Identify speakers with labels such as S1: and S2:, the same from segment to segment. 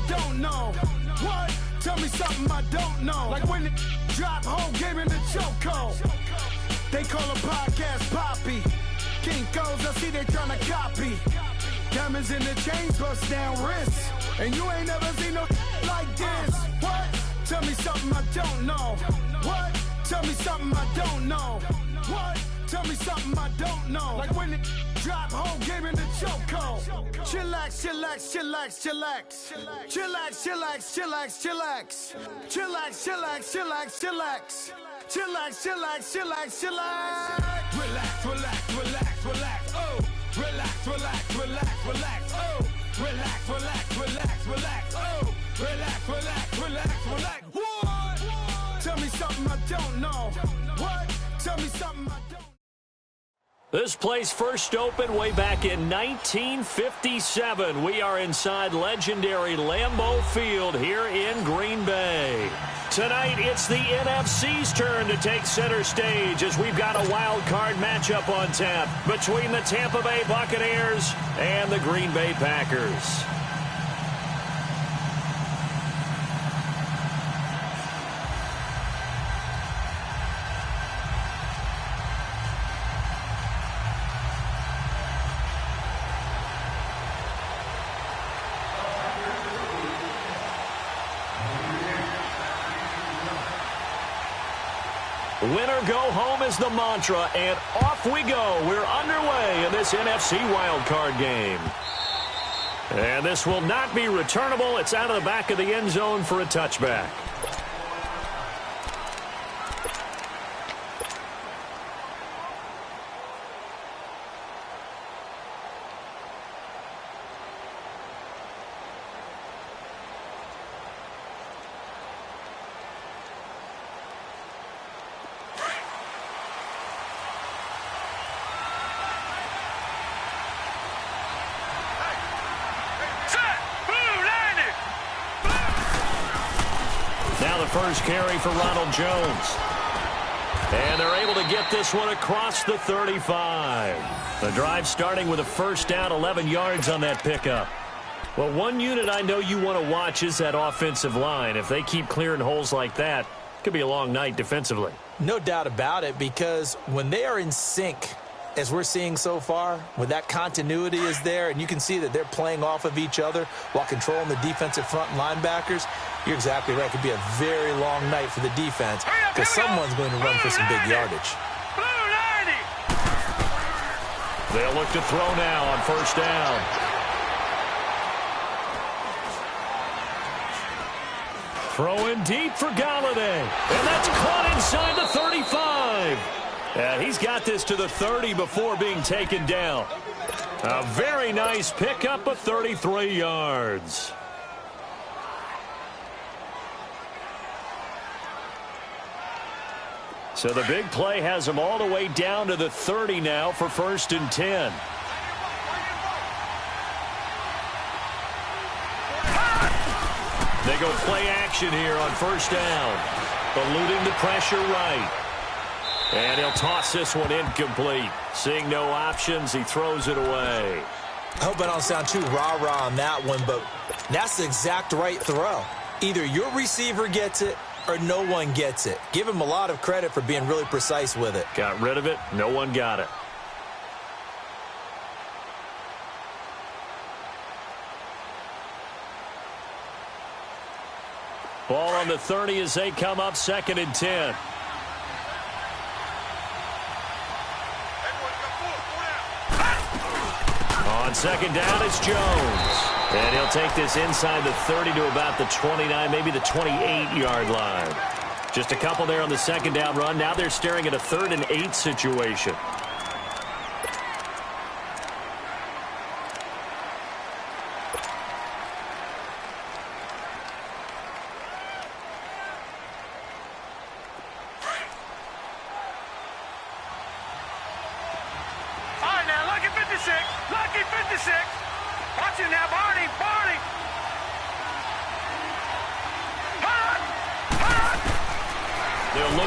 S1: don't know. What? Tell me something I don't know. Like when the drop whole game in the chokehold. They call a podcast Poppy. King goes, I see they tryna copy. Diamonds in the chains, bust down wrists. And you ain't never seen no like this. What? Tell me something I don't know. What? Tell me something I don't know. What? Tell me something I don't know. Like when it drop whole game in the chokehold. Chillax, chillax, chillax, chillax. Chillax, chillax, chillax, chillax. Chillax, chillax, chillax, chillax. Chillax, chillax, chillax, chillax. Relax, relax, relax, relax. Oh, relax, relax, relax, relax. Oh, relax, relax, relax, relax. Oh, relax, relax, relax, relax. What? Tell me something I don't know. What? Tell me something I don't know.
S2: This place first opened way back in 1957. We are inside legendary Lambeau Field here in Green Bay. Tonight, it's the NFC's turn to take center stage as we've got a wild card matchup on tap between the Tampa Bay Buccaneers and the Green Bay Packers. Winner go home is the mantra, and off we go. We're underway in this NFC wildcard game. And this will not be returnable. It's out of the back of the end zone for a touchback. First carry for Ronald Jones. And they're able to get this one across the 35. The drive starting with a first down, 11 yards on that pickup. Well, one unit I know you want to watch is that offensive line. If they keep clearing holes like that, it could be a long night defensively.
S3: No doubt about it, because when they are in sync, as we're seeing so far, when that continuity is there, and you can see that they're playing off of each other while controlling the defensive front linebackers, you're exactly right. It could be a very long night for the defense because someone's going to run for some big yardage.
S2: They'll look to throw now on first down. Throwing deep for Galladay. And that's caught inside the 35. And he's got this to the 30 before being taken down. A very nice pickup of 33 yards. So the big play has them all the way down to the 30 now for first and 10. They go play action here on first down. Eluding the pressure right. And he'll toss this one incomplete. Seeing no options, he throws it away.
S3: I hope I don't sound too rah-rah on that one, but that's the exact right throw. Either your receiver gets it or no one gets it. Give him a lot of credit for being really precise with it.
S2: Got rid of it. No one got it. Ball on the 30 as they come up second and 10. On second down, it's Jones. And he'll take this inside the 30 to about the 29, maybe the 28-yard line. Just a couple there on the second down run. Now they're staring at a 3rd and 8 situation.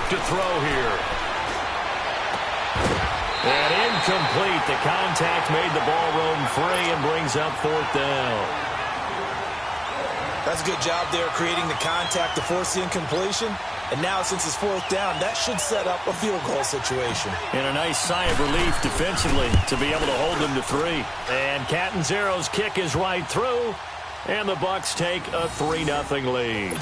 S2: To throw here. And incomplete. The contact made the ball roam free and brings up 4th down.
S3: That's a good job there creating the contact to force the incompletion. And now, since it's fourth down, that should set up a field goal situation.
S2: And a nice sigh of relief defensively to be able to hold them to 3. And Catanzaro's kick is right through. And the Bucs take a 3-0 lead.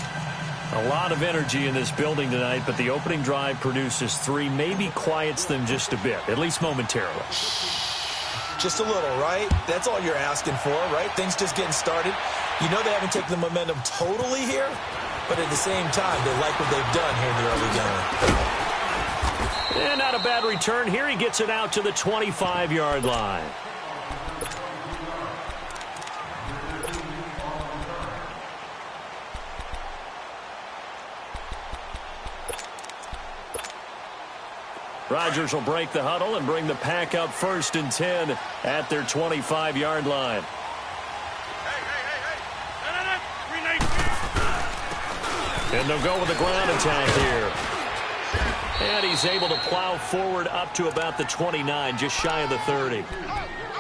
S2: A lot of energy in this building tonight, but the opening drive produces 3, maybe quiets them just a bit, at least momentarily.
S3: Just a little, right? That's all you're asking for, right? Things just getting started. You know they haven't taken the momentum totally here, but at the same time, they like what they've done here in the early going.
S2: And not a bad return here. He gets it out to the 25-yard line. Rodgers will break the huddle and bring the pack up 1st and 10 at their 25-yard line. And they'll go with the ground attack here. And he's able to plow forward up to about the 29, just shy of the 30.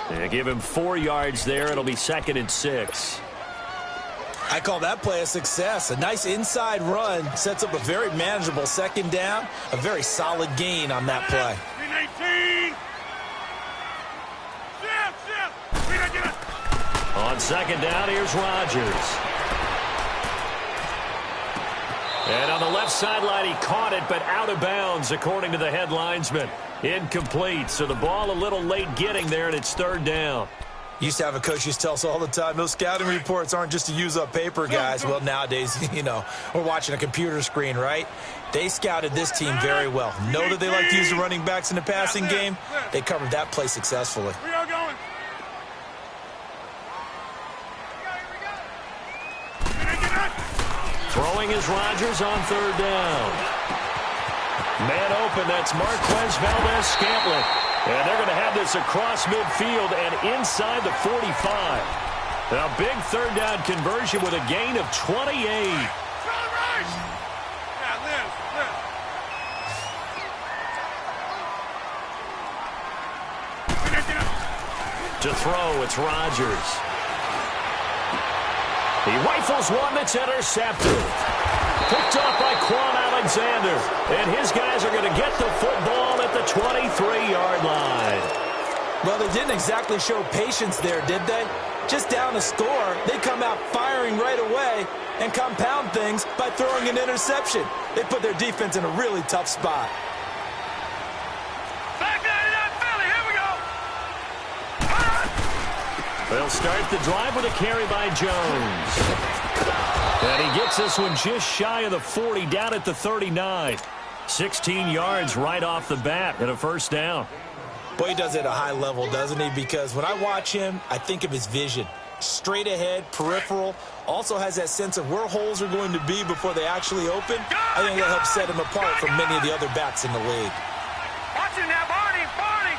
S2: They give him 4 yards there. It'll be 2nd and 6.
S3: I call that play a success. A nice inside run sets up a very manageable 2nd down. A very solid gain on that play.
S2: 18. On 2nd down, here's Rodgers. And on the left sideline, he caught it, but out of bounds, according to the head linesman. Incomplete, so the ball a little late getting there, and it's 3rd down.
S3: Used to have a coach used to tell us all the time, those scouting reports aren't just to use up paper, guys. Well, nowadays, you know, we're watching a computer screen, right? They scouted this team very well. Know that they like to use the running backs in the passing game. They covered that play successfully.
S1: We are going.
S2: Throwing is Rodgers on 3rd down. Man open, that's Marquez Valdez-Scantling. And they're going to have this across midfield and inside the 45. A big 3rd down conversion with a gain of 28. To throw, it's Rodgers. He rifles one that's intercepted. Picked off by Quan Alexander. And his guys are going to get the football at the 23-yard line.
S3: Well, they didn't exactly show patience there, did they? Just down a score, they come out firing right away and compound things by throwing an interception. They put their defense in a really tough spot.
S2: They'll start the drive with a carry by Jones. And he gets this one just shy of the 40, down at the 39. 16 yards right off the bat and a 1st down.
S3: Boy, he does it at a high level, doesn't he? Because when I watch him, I think of his vision. Straight ahead, peripheral. Also has that sense of where holes are going to be before they actually open. I think that helps set him apart from many of the other backs in the league.
S1: Watch it now, Barney, Barney.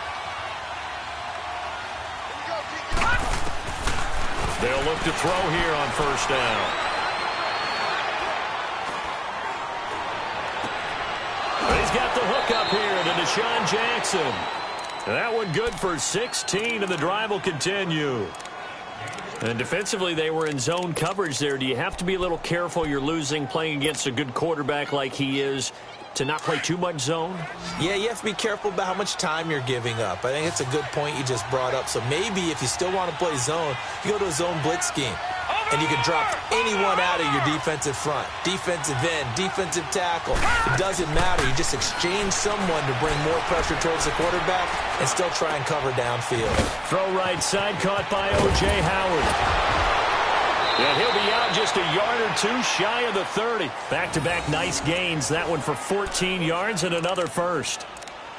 S2: They'll look to throw here on 1st down. He's got the hook up here to Deshaun Jackson. That one good for 16, and the drive will continue. And defensively, they were in zone coverage there. Do you have to be a little careful? You're losing, playing against a good quarterback like he is, to not play too much zone?
S3: Yeah, you have to be careful about how much time you're giving up. I think it's a good point you just brought up. So maybe if you still want to play zone, you go to a zone blitz scheme. And you can drop anyone out of your defensive front. Defensive end, defensive tackle. It doesn't matter. You just exchange someone to bring more pressure towards the quarterback and still try and cover downfield.
S2: Throw right side, caught by O.J. Howard. And he'll be out just a yard or 2 shy of the 30. Back-to-back nice gains. That one for 14 yards and another 1st.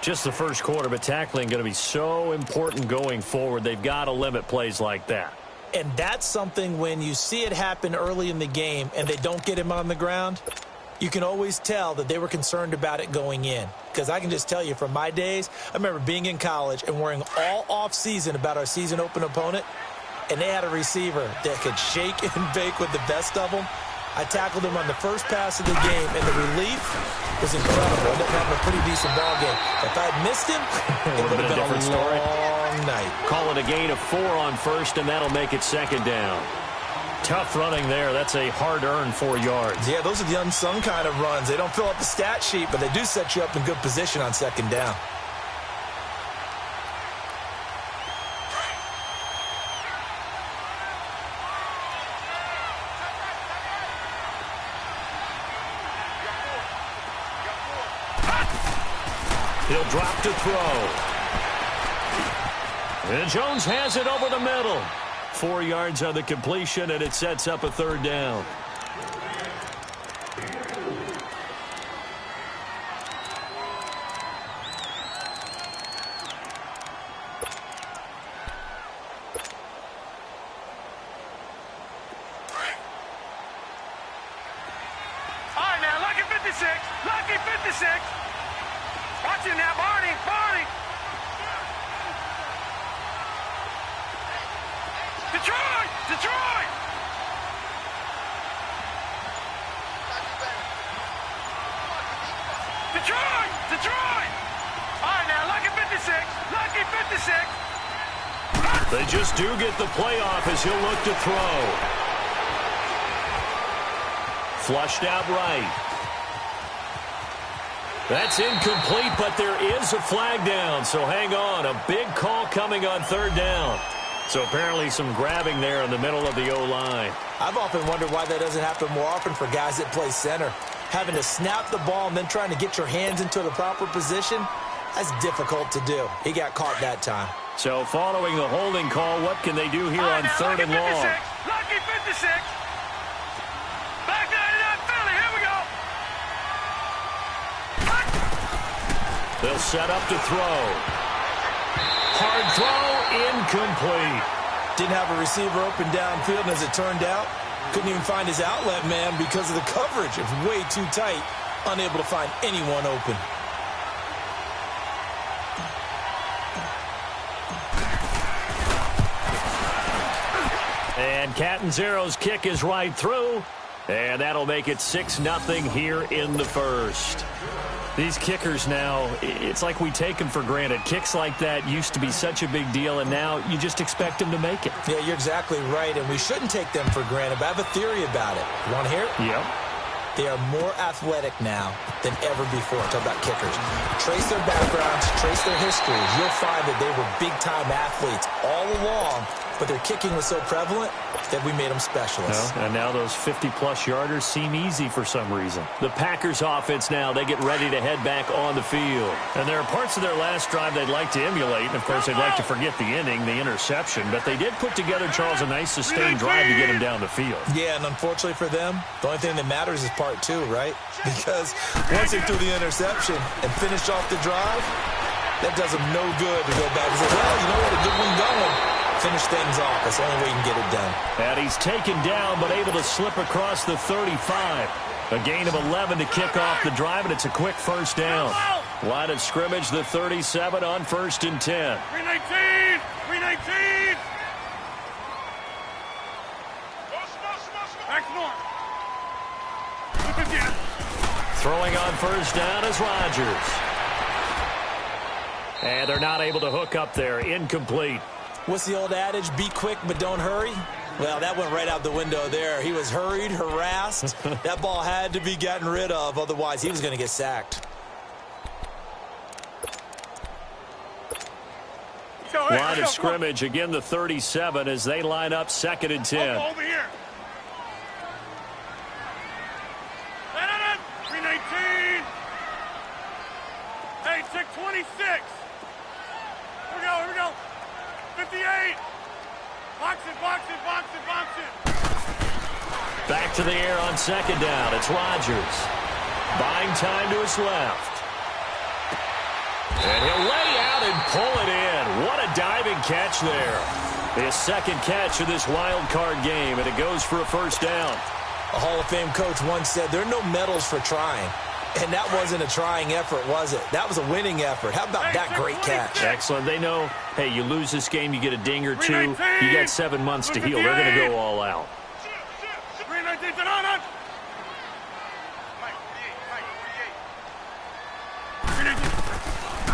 S2: Just the 1st quarter, but tackling going to be so important going forward. They've got to limit plays like that.
S3: And that's something when you see it happen early in the game and they don't get him on the ground, you can always tell that they were concerned about it going in. Because I can just tell you from my days, I remember being in college and worrying all off-season about our season open opponent, and they had a receiver that could shake and bake with the best of them. I tackled him on the first pass of the game, and the relief was incredible. I ended up having a pretty decent ball game. If I had missed him, it would have been a
S2: different story.
S3: long night.
S2: Call it a gain of 4 on 1st, and that'll make it 2nd down. Tough running there. That's a hard-earned 4 yards.
S3: Yeah, those are the unsung kind of runs. They don't fill up the stat sheet, but they do set you up in good position on second down.
S2: He'll drop to throw. And Jones has it over the middle. 4 yards on the completion, and it sets up a third down.
S1: All right, now, lucky 56. Lucky 56. Watch it now, Barney. Barney. Detroit! Detroit! Detroit! Detroit! All right, now, lucky 56. Lucky 56.
S2: They just do get the playoff as he'll look to throw. Flushed out right. That's incomplete, but there is a flag down, so hang on. A big call coming on third down. So apparently some grabbing there in the middle of the O-line.
S3: I've often wondered why that doesn't happen more often for guys that play center. Having to snap the ball and then trying to get your hands into the proper position, that's difficult to do. He got caught that time.
S2: So following the holding call, what can they do here on third and long?
S1: Lucky 56. Back 99 Philly. Here we go.
S2: They'll set up to throw. Hard throw, incomplete.
S3: Didn't have a receiver open downfield, and as it turned out, couldn't even find his outlet man because of the coverage. It was way too tight, unable to find anyone open.
S2: And Catanzaro's kick is right through, and that'll make it 6-0 here in the first. These kickers now, it's like we take them for granted. Kicks like that used to be such a big deal, and now you just expect them to make it.
S3: Yeah, you're exactly right, and we shouldn't take them for granted, but I have a theory about it. You want to hear it?
S2: Yep.
S3: They are more athletic now than ever before. Talk about kickers. Trace their backgrounds, trace their histories. You'll find that they were big-time athletes all along, but their kicking was so prevalent that we made them specialists.
S2: And now those 50-plus yarders seem easy for some reason. The Packers offense now, they get ready to head back on the field. And there are parts of their last drive they'd like to emulate. And, of course, they'd like to forget the inning, the interception. But they did put together, Charles, a nice sustained drive to get him down the field.
S3: Yeah, and unfortunately for them, the only thing that matters is part two, right? Because once they threw the interception and finished off the drive, that does them no good to go back and say, well, you know what, a good one going. Finish things off. That's the only way you can get it done.
S2: And he's taken down, but able to slip across the 35. A gain of 11 to kick off the drive, and it's a quick first down. Line of scrimmage, the 37 on 1st and 10.
S1: 319! 319! Back north.
S2: Throwing on first down is Rodgers. And they're not able to hook up there. Incomplete.
S3: What's the old adage? Be quick, but don't hurry? Well, that went right out the window there. He was hurried, harassed. That ball had to be gotten rid of. Otherwise, he was going to get sacked.
S2: Line of scrimmage, again, the 37 as they line up 2nd and 10.
S1: Over here. 319. Hey, check 26. Here we go. 58. Box it.
S2: Back to the air on 2nd down. It's Rodgers. Buying time to his left. And he'll lay out and pull it in. What a diving catch there. His second catch of this wild card game, and it goes for a first down.
S3: A Hall of Fame coach once said, there are no medals for trying. And that wasn't a trying effort, was it? That was a winning effort. How about that great catch?
S2: Excellent. They know, hey, you lose this game, you get a ding or two. You got 7 months to heal. They're going to go all out.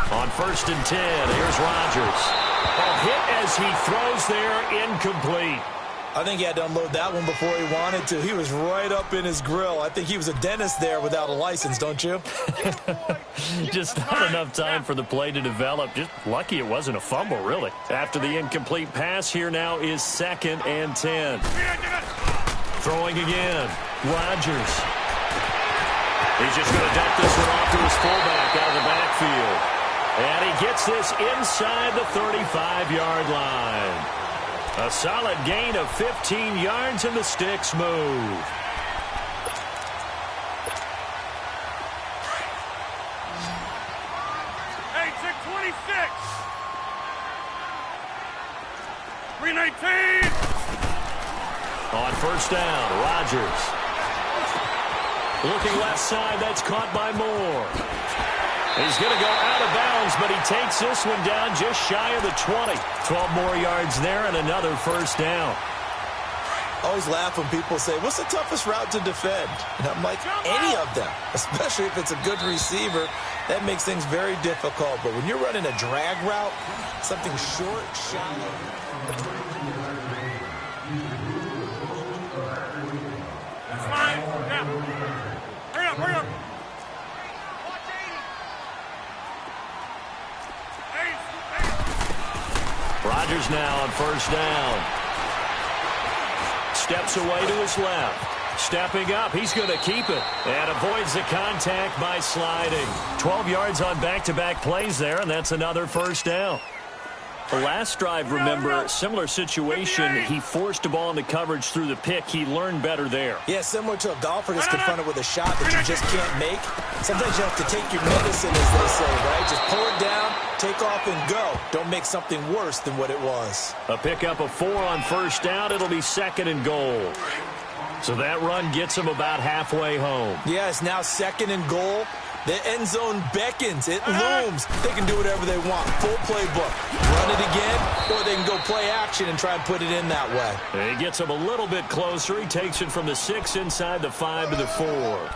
S2: On 1st and 10, here's Rodgers. A hit as he throws there, incomplete.
S3: I think he had to unload that one before he wanted to. He was right up in his grill. I think he was a dentist there without a license, don't you?
S2: Just not enough time for the play to develop. Just lucky it wasn't a fumble, really. After the incomplete pass, here now is 2nd and 10. Throwing again. Rodgers. He's just going to dump this one off to his fullback out of the backfield. And he gets this inside the 35-yard line. A solid gain of 15 yards, and the sticks move.
S1: Hey, 626. 319.
S2: On first down, Rodgers. Looking left side, that's caught by Moore. He's going to go out of bounds, but he takes this one down just shy of the 20. 12 more yards there and another first down.
S3: I always laugh when people say, what's the toughest route to defend? And I'm like, any of them, especially if it's a good receiver. That makes things very difficult. But when you're running a drag route, something short, shallow.
S1: That's fine. Yeah. Hurry up, hurry up.
S2: Rodgers now on first down. Steps away to his left. Stepping up, he's going to keep it. And avoids the contact by sliding. 12 yards on back-to-back plays there, and that's another first down. The last drive, remember, similar situation. He forced a ball into coverage through the pick. He learned better there.
S3: Yeah, similar to a golfer that's confronted with a shot that you just can't make. Sometimes you have to take your medicine, as they say, right? Just pull it down, take off, and go. Don't make something worse than what it was.
S2: A pickup of 4 on first down. It'll be 2nd and goal. So that run gets him about halfway home.
S3: Yeah, it's now 2nd and goal. The end zone beckons. It looms. They can do whatever they want. Full playbook. Run it again, or they can go play action and try and put it in that way.
S2: He gets him a little bit closer. He takes it from the 6 inside the 5 to the 4.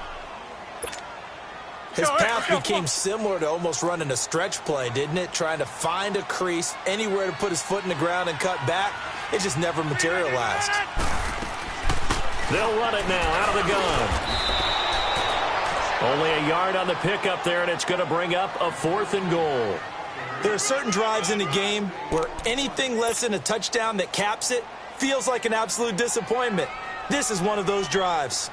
S3: His path became similar to almost running a stretch play, didn't it? Trying to find a crease, anywhere to put his foot in the ground and cut back. It just never materialized.
S2: They'll run it now out of the gun. Only a yard on the pickup there, and it's going to bring up a 4th and goal.
S3: There are certain drives in the game where anything less than a touchdown that caps it feels like an absolute disappointment. This is one of those drives.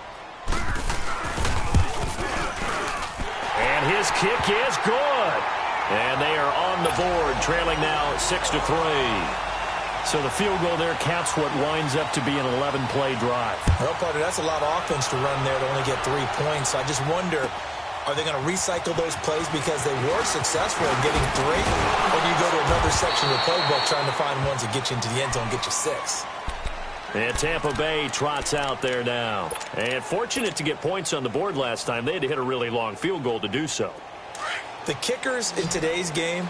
S2: And his kick is good. And they are on the board, trailing now 6-3. So the field goal there caps what winds up to be an 11-play drive.
S3: Well, partner, that's a lot of offense to run there to only get 3 points. I just wonder, are they going to recycle those plays because they were successful in getting 3? Or do you go to another section of the playbook trying to find ones that get you into the end zone and get you 6?
S2: And Tampa Bay trots out there now. And fortunate to get points on the board last time. They had to hit a really long field goal to do so.
S3: The kickers in today's game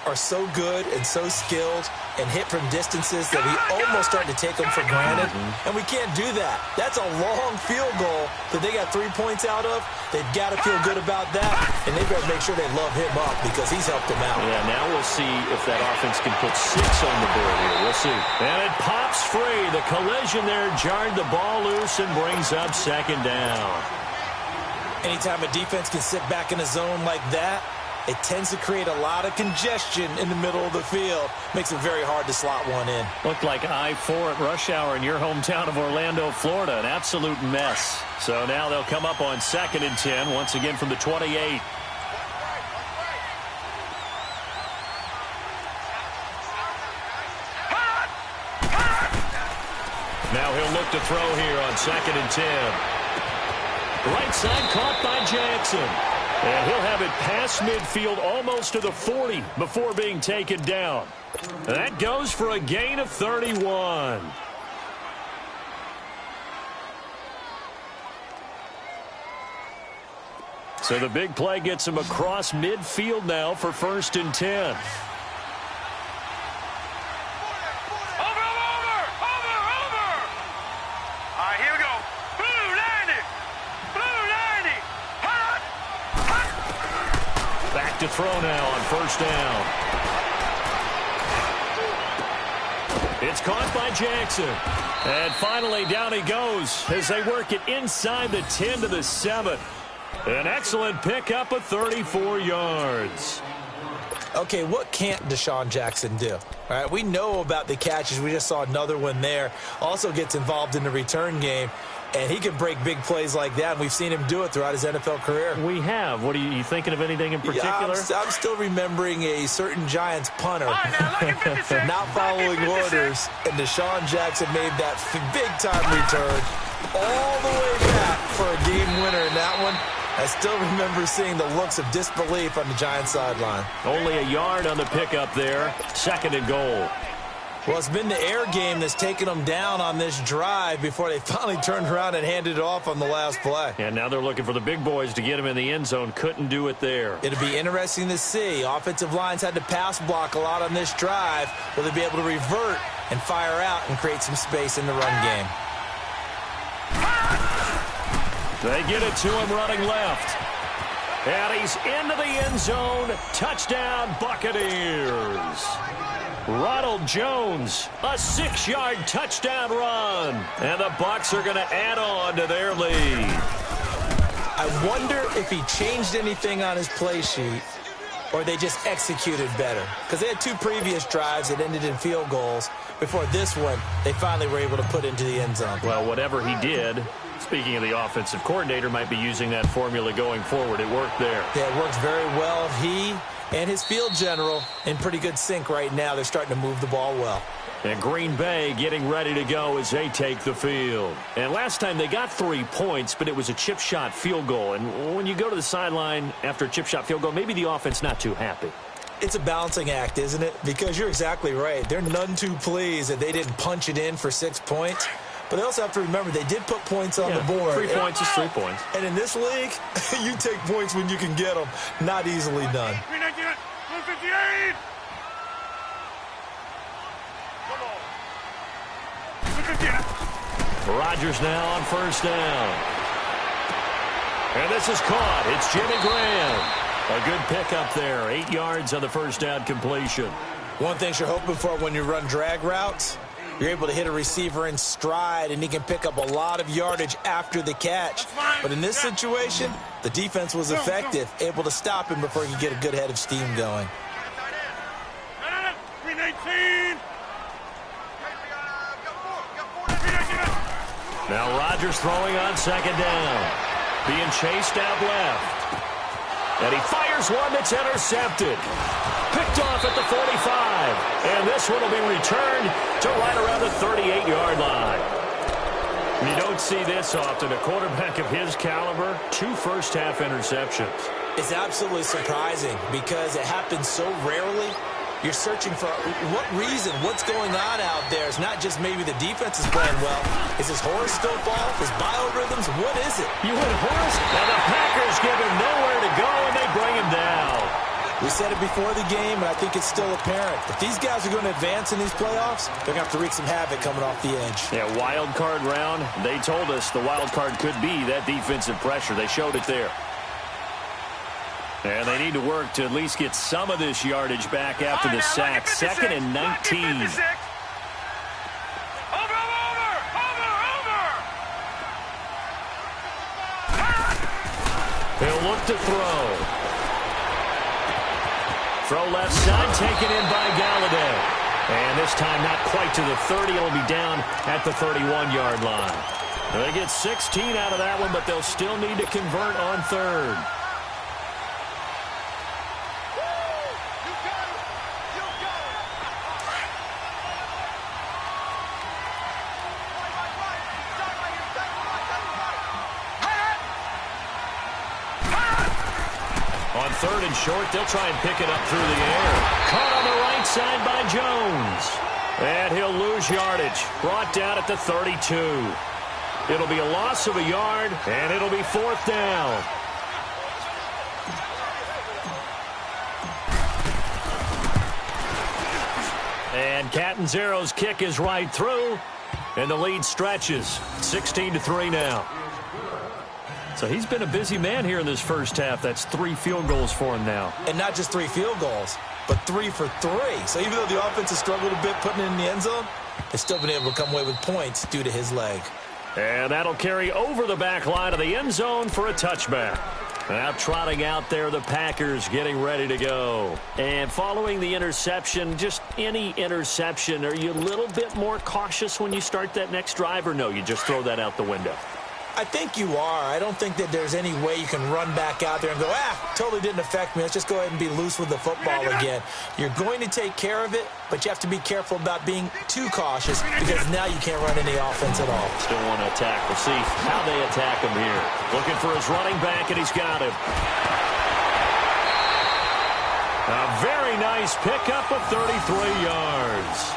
S3: are so good and so skilled and hit from distances that we almost start to take them for granted. And we can't do that. That's a long field goal that they got 3 points out of. They've got to feel good about that, and they better make sure they love him up because he's helped them out.
S2: Yeah, now we'll see if that offense can put 6 on the board here. We'll see. And it pops free. The collision there jarred the ball loose and brings up 2nd down.
S3: Anytime a defense can sit back in a zone like that, it tends to create a lot of congestion in the middle of the field. Makes it very hard to slot one in.
S2: Looked like I-4 at rush hour in your hometown of Orlando, Florida. An absolute mess. So now they'll come up on 2nd and 10, once again from the 28. Now he'll look to throw here on 2nd and 10. Right side caught by Jackson. And he'll have it past midfield almost to the 40 before being taken down. That goes for a gain of 31. So the big play gets him across midfield now for 1st and 10. To throw now on 1st down. It's It's caught by Jackson. And finally, down he goes as they work it inside the 10 to the 7. An excellent pickup of 34 yards.
S3: Okay, what can't Deshaun Jackson do? All right, we know about the catches. We just saw another one there. Also gets involved in the return game, and he can break big plays like that. And we've seen him do it throughout his NFL career.
S2: We have. What are you thinking of anything in particular?
S3: Yeah, I'm still remembering a certain Giants punter not following orders, and Deshaun Jackson made that big-time return all the way back for a game winner in that one. I still remember seeing the looks of disbelief on the Giants sideline.
S2: Only a yard on the pickup there. 2nd and goal.
S3: Well, it's been the air game that's taken them down on this drive before they finally turned around and handed it off on the last play.
S2: And now they're looking for the big boys to get him in the end zone. Couldn't do it there.
S3: It'll be interesting to see. Offensive lines had to pass block a lot on this drive. Will they be able to revert and fire out and create some space in the run game?
S2: They get it to him running left. And he's into the end zone. Touchdown, Buccaneers. Ronald Jones, a 6-yard touchdown run. And the Bucs are going to add on to their lead.
S3: I wonder if he changed anything on his play sheet or they just executed better. Because they had 2 previous drives that ended in field goals. Before this one, they finally were able to put into the end zone.
S2: Well, whatever he did, speaking of the offensive coordinator, might be using that formula going forward. It worked there.
S3: Yeah, it works very well. He and his field general in pretty good sync right now. They're starting to move the ball well.
S2: And Green Bay getting ready to go as they take the field. And last time they got 3 points, but it was a chip shot field goal. And when you go to the sideline after a chip shot field goal, maybe the offense not too happy.
S3: It's a balancing act, isn't it? Because you're exactly right. They're none too pleased that they didn't punch it in for 6 points. But they also have to remember they did put points on the board.
S2: 3 points is 3 points.
S3: And in this league, you take points when you can get them. Not easily done.
S2: Rodgers now on 1st down. And this is caught. It's Jimmy Graham. A good pickup there. 8 yards on the 1st down completion.
S3: One thing you're hoping for when you run drag routes, you're able to hit a receiver in stride, and he can pick up a lot of yardage after the catch. But in this situation, the defense was effective, able to stop him before he could get a good head of steam going.
S2: Now Rodgers throwing on 2nd down. Being chased out left. And he fires one that's intercepted. Picked off at the 45. And this one will be returned to right around the 38-yard line. You don't see this often. A quarterback of his caliber, 2 first-half interceptions.
S3: It's absolutely surprising because it happens so rarely. You're searching for what reason, what's going on out there. It's not just maybe the defense is playing well. Is his horse still off? His biorhythms? What is it?
S2: You went horse, and the Packers give him nowhere to go, and they bring him down.
S3: We said it before the game, and I think it's still apparent. If these guys are going to advance in these playoffs, they're going to have to wreak some havoc coming off the edge.
S2: Yeah, wild card round. They told us the wild card could be that defensive pressure. They showed it there. And they need to work to at least get some of this yardage back after the sack. 2nd and 19. He'll look to throw. Throw left side, taken in by Galladay. And this time not quite to the 30. It'll be down at the 31-yard line. They get 16 out of that one, but they'll still need to convert on 3rd. On 3rd and short, they'll try and pick it up through the air. Caught on the right side by Jones. And he'll lose yardage. Brought down at the 32. It'll be a loss of a yard, and it'll be 4th down. And Catanzaro's kick is right through, and the lead stretches. 16-3 now. So he's been a busy man here in this first half. That's 3 field goals for him now.
S3: And not just 3 field goals. but 3 for 3. So even though the offense has struggled a bit putting it in the end zone, they've still been able to come away with points due to his leg.
S2: And that'll carry over the back line of the end zone for a touchback. Now trotting out there, the Packers getting ready to go. And following the interception, just any interception, are you a little bit more cautious when you start that next drive, or no, you just throw that out the window?
S3: I think you are. I don't think that there's any way you can run back out there and go, totally didn't affect me. Let's just go ahead and be loose with the football again. You're going to take care of it, but you have to be careful about being too cautious because now you can't run any offense at all.
S2: Still want to attack. We'll see how they attack him here. Looking for his running back, and he's got him. A very nice pickup of 33 yards.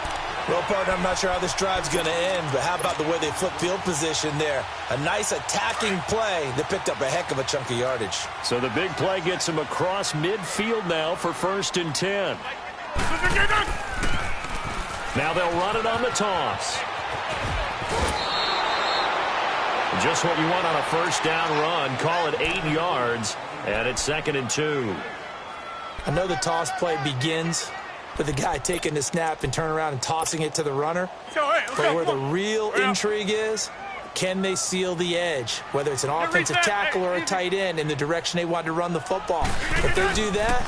S3: Well, partner, I'm not sure how this drive's going to end, but how about the way they flip field position there? A nice attacking play. They picked up a heck of a chunk of yardage.
S2: So the big play gets him across midfield now for 1st and 10. Now they'll run it on the toss. Just what you want on a first down run. Call it 8 yards, and it's 2nd and 2.
S3: I know the toss play begins with the guy taking the snap and turning around and tossing it to the runner. But where the real intrigue is, can they seal the edge? Whether it's an offensive tackle or a tight end in the direction they want to run the football. If they do that,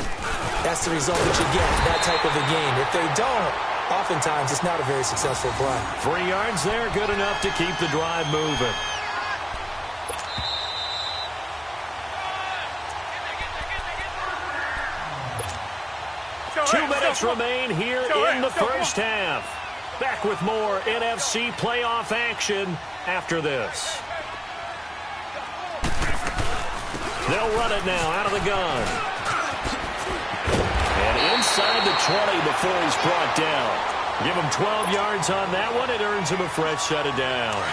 S3: that's the result that you get, that type of a game. If they don't, oftentimes it's not a very successful play.
S2: 3 yards there, good enough to keep the drive moving. Two minutes remain here in the first half. Back with more NFC playoff action after this. They'll run it now out of the gun. And inside the 20 before he's brought down. Give him 12 yards on that one. It earns him a fresh set of downs.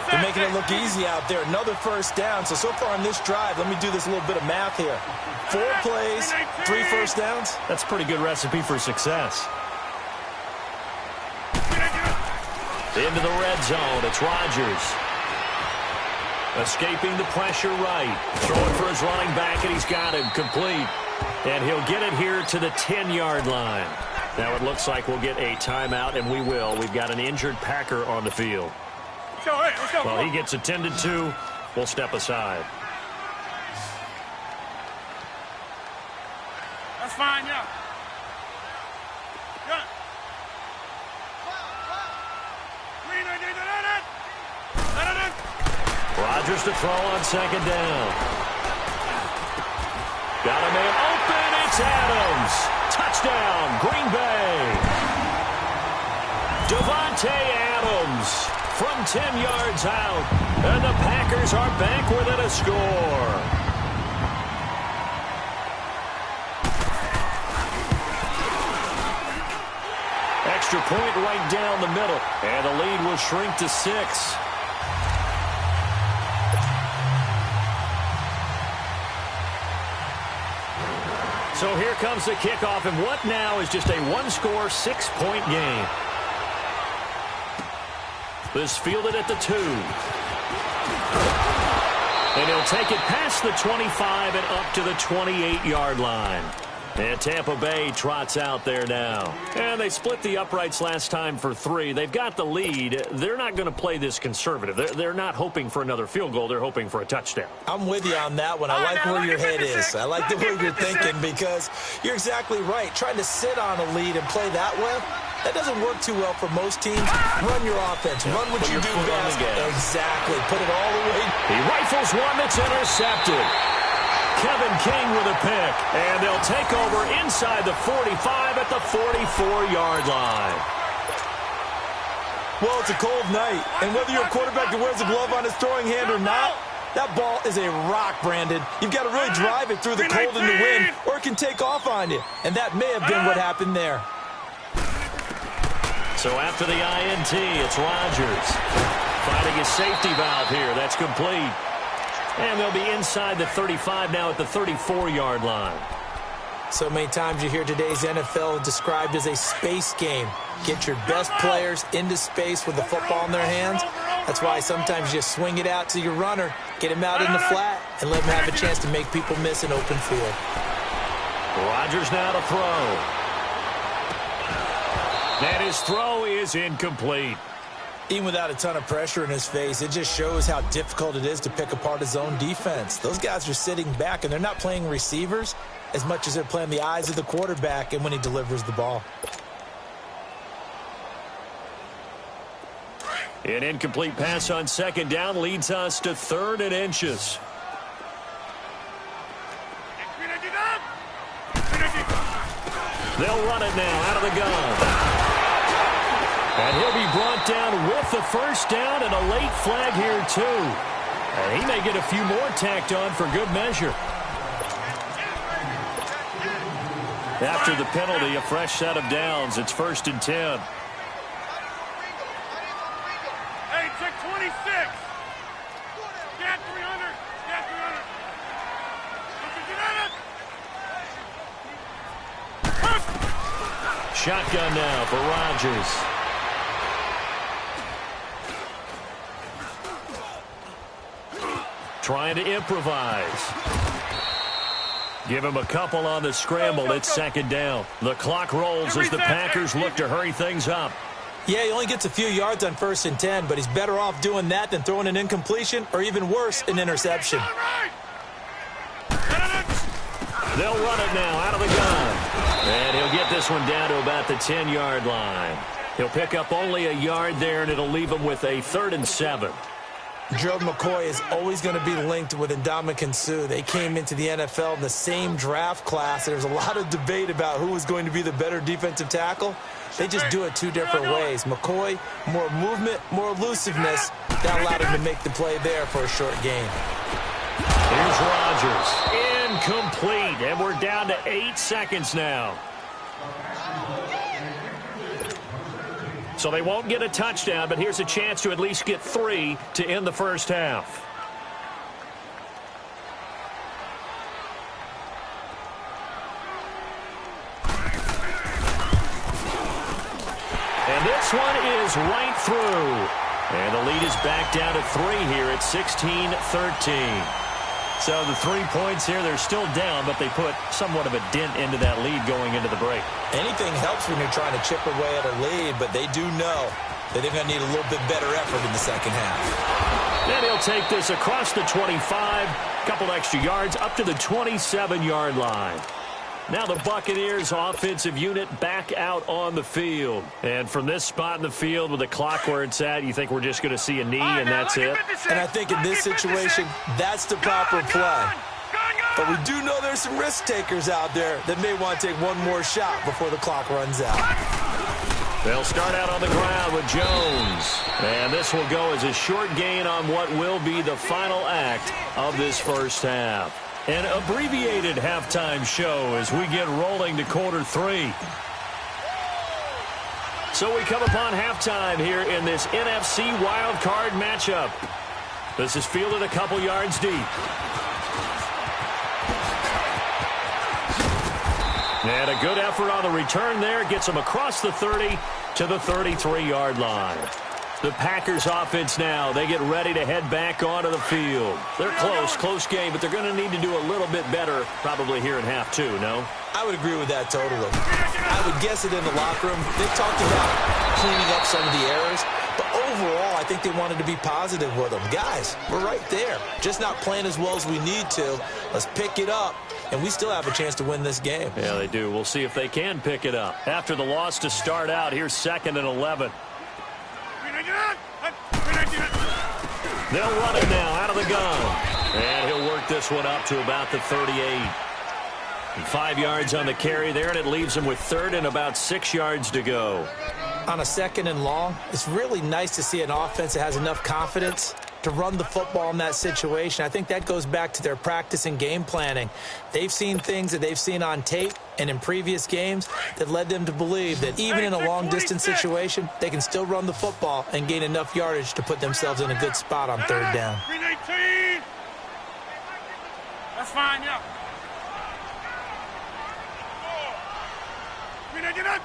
S3: They're making it look easy out there. Another first down. So far on this drive, let me do this little bit of math here. 4 plays, 3 first downs.
S2: That's a pretty good recipe for success. Into the red zone. It's Rodgers. Escaping the pressure right. Throwing for his running back, and he's got him complete. And he'll get it here to the 10-yard line. Now it looks like we'll get a timeout, and we will. We've got an injured Packer on the field. Well, he gets attended to. We'll step aside.
S1: That's fine, yeah.
S2: Rodgers to throw on 2nd down. Got a man open. It's Adams. Touchdown, Green Bay. Devontae Adams from 10 yards out. And the Packers are back within a score. Extra point right down the middle. And the lead will shrink to 6. So here comes the kickoff, and what now is just a one-score, 6-point game. This fielded at the 2. And he'll take it past the 25 and up to the 28-yard line. And Tampa Bay trots out there now. And they split the uprights last time for 3. They've got the lead. They're not going to play this conservative. They're not hoping for another field goal. They're hoping for a touchdown.
S3: I'm with you on that one. I like where your head is. I like the way you're thinking because you're exactly right. Trying to sit on a lead and play that way, that doesn't work too well for most teams. Run your offense. Run what you do best. Exactly. Put it all the way.
S2: He rifles one that's intercepted. Kevin King with a pick, and they'll take over inside the 45 at the 44-yard line.
S3: Well, it's a cold night, and whether you're a quarterback that wears a glove on his throwing hand or not, that ball is a rock, Brandon. You've got to really drive it through the cold and the wind, or it can take off on you, and that may have been what happened there.
S2: So after the INT, it's Rodgers finding his safety valve here. That's complete. And they'll be inside the 35 now at the 34-yard line.
S3: So many times you hear today's NFL described as a space game. Get your best players into space with the football in their hands. That's why sometimes you swing it out to your runner, get him out in the flat, and let him have a chance to make people miss an open field.
S2: Rodgers now to throw. And his throw is incomplete.
S3: Even without a ton of pressure in his face, it just shows how difficult it is to pick apart his own defense. Those guys are sitting back, and they're not playing receivers as much as they're playing the eyes of the quarterback and when he delivers the ball.
S2: An incomplete pass on second down leads us to 3rd and inches. They'll run it now out of the gun. And he'll be brought down with the first down and a late flag here, too. And he may get a few more tacked on for good measure. After the penalty, a fresh set of downs. It's 1st and 10.
S4: Hey, check 26. Get 300. Get 300.
S2: Shotgun now for Rodgers. Trying to improvise. Give him a couple on the scramble. It's 2nd down. The clock rolls as the Packers look to hurry things up.
S3: Yeah, he only gets a few yards on 1st and 10, but he's better off doing that than throwing an incompletion or even worse, an interception.
S2: They'll run it now out of the gun. And he'll get this one down to about the 10-yard line. He'll pick up only a yard there, and it'll leave him with a 3rd and 7.
S3: Gerald McCoy is always going to be linked with Ndamukong Suh. They came into the NFL in the same draft class. There's a lot of debate about who was going to be the better defensive tackle. They just do it 2 different ways. McCoy, more movement, more elusiveness. That allowed him to make the play there for a short gain.
S2: Here's Rodgers. Incomplete. And we're down to 8 seconds now. So they won't get a touchdown, but here's a chance to at least get 3 to end the first half. And this one is right through. And the lead is back down to 3 here at 16-13. So the 3 points here, they're still down, but they put somewhat of a dent into that lead going into the break.
S3: Anything helps when you're trying to chip away at a lead, but they do know that they're going to need a little bit better effort in the second half.
S2: Then he'll take this across the 25, a couple extra yards, up to the 27-yard line. Now the Buccaneers offensive unit back out on the field. And from this spot in the field with the clock where it's at, you think we're just going to see a knee and that's it?
S3: And I think in this situation, that's the proper play. But we do know there's some risk takers out there that may want to take one more shot before the clock runs out.
S2: They'll start out on the ground with Jones. And this will go as a short gain on what will be the final act of this first half. An abbreviated halftime show as we get rolling to quarter 3. So we come upon halftime here in this NFC wildcard matchup. This is fielded a couple yards deep. And a good effort on the return there. Gets them across the 30 to the 33-yard line. The Packers offense now, they get ready to head back onto the field. They're close game, but they're going to need to do a little bit better probably here in half 2, no?
S3: I would agree with that totally. I would guess it in the locker room. They talked about cleaning up some of the errors, but overall, I think they wanted to be positive with them. Guys, we're right there. Just not playing as well as we need to. Let's pick it up, and we still have a chance to win this game.
S2: Yeah, they do. We'll see if they can pick it up. After the loss to start out, here's 2nd and 11. They'll run it now out of the gun. And he'll work this one up to about the 38. And 5 yards on the carry there, and it leaves him with 3rd and about 6 yards to go.
S3: On a 2nd and long, it's really nice to see an offense that has enough confidence to run the football in that situation. I think that goes back to their practice and game planning. They've seen things that they've seen on tape and in previous games that led them to believe that even in a long-distance situation, they can still run the football and gain enough yardage to put themselves in a good spot on 3rd down.
S4: 319. That's fine, yeah. 319.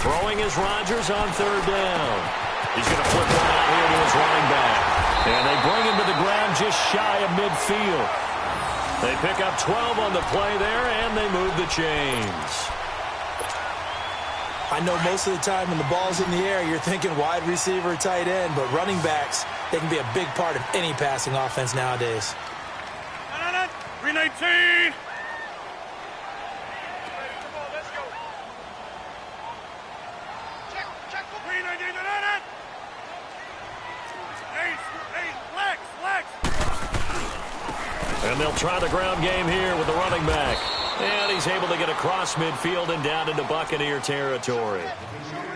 S2: Throwing is Rodgers on 3rd down. He's going to flip one out here to his running back. And they bring him to the ground just shy of midfield. They pick up 12 on the play there, and they move the chains.
S3: I know most of the time when the ball's in the air, you're thinking wide receiver, tight end, but running backs, they can be a big part of any passing offense nowadays.
S4: 319.
S2: And they'll try the ground game here with the running back. And he's able to get across midfield and down into Buccaneer territory.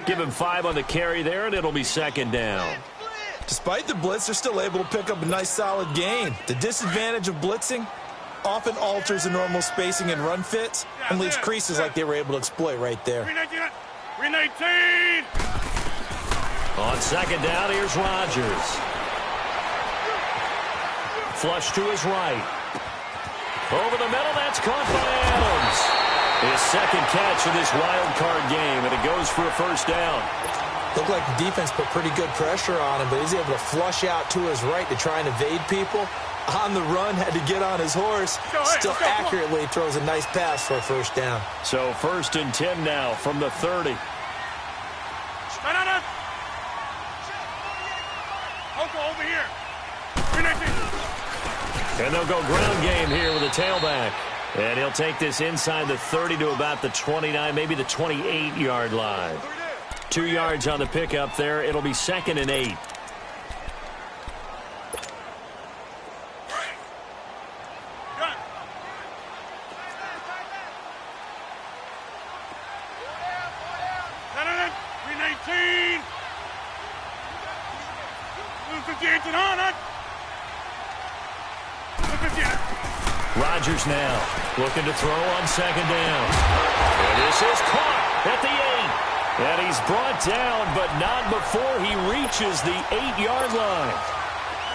S2: Give him 5 on the carry there, and it'll be second down.
S3: Despite the blitz, they're still able to pick up a nice, solid gain. The disadvantage of blitzing often alters the normal spacing and run fits and leaves creases like they were able to exploit right there.
S4: 319.
S2: On second down, here's Rodgers. Flush to his right. Over the middle, that's caught by Adams. His second catch of this wild card game, and it goes for a first down.
S3: Looked like the defense put pretty good pressure on him, but he's able to flush out to his right to try and evade people. On the run, had to get on his horse. Still accurately throws a nice pass for a first down.
S2: So 1st and 10 now from the 30.
S4: Over here. 319.
S2: And they'll go ground game here with a tailback. And he'll take this inside the 30 to about the 29, maybe the 28-yard line. 2 yards on the pickup there. It'll be 2nd and 8. Rodgers now looking to throw on second down. And this is caught at the 8. And he's brought down, but not before he reaches the 8-yard line.